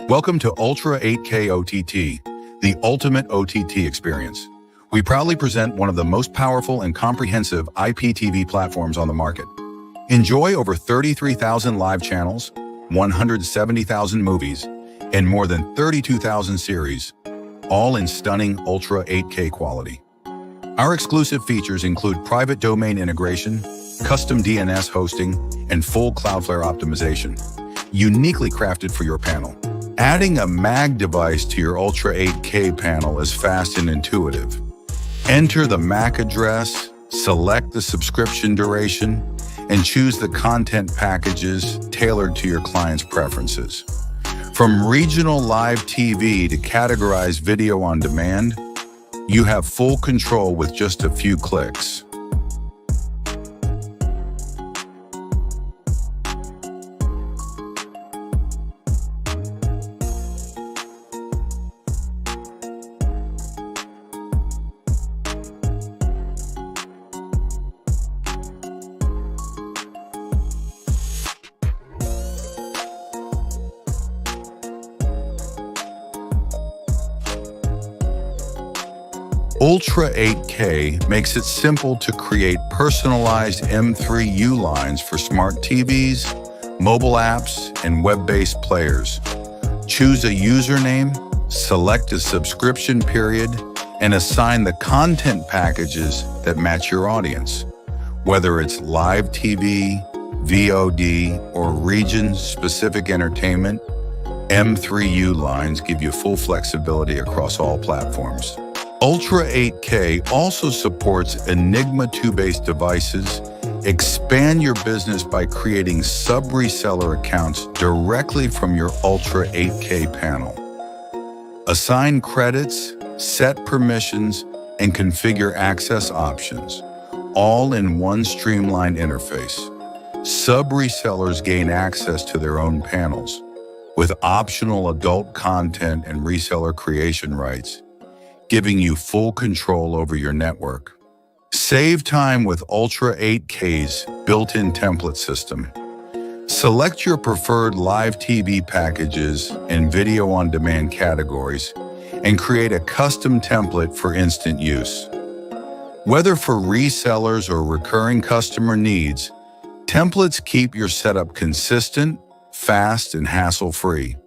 Welcome to Ultra 8K OTT, the ultimate OTT experience. We proudly present one of the most powerful and comprehensive IPTV platforms on the market. Enjoy over 33,000 live channels, 170,000 movies, and more than 32,000 series, all in stunning Ultra 8K quality. Our exclusive features include private domain integration, custom DNS hosting, and full Cloudflare optimization, uniquely crafted for your panel. Adding a MAG device to your Ultra 8K panel is fast and intuitive. Enter the MAC address, select the subscription duration, and choose the content packages tailored to your client's preferences. From regional live TV to categorized video on demand, you have full control with just a few clicks. Ultra 8K makes it simple to create personalized M3U lines for smart TVs, mobile apps, and web-based players. Choose a username, select a subscription period, and assign the content packages that match your audience. Whether it's live TV, VOD, or region-specific entertainment, M3U lines give you full flexibility across all platforms. Ultra 8K also supports Enigma 2-based devices. Expand your business by creating sub-reseller accounts directly from your Ultra 8K panel. Assign credits, set permissions, and configure access options, all in one streamlined interface. Sub-resellers gain access to their own panels, with optional adult content and reseller creation rights, giving you full control over your network. Save time with Ultra 8K's built-in template system. Select your preferred live TV packages and video on demand categories and create a custom template for instant use. Whether for resellers or recurring customer needs, templates keep your setup consistent, fast, and hassle-free.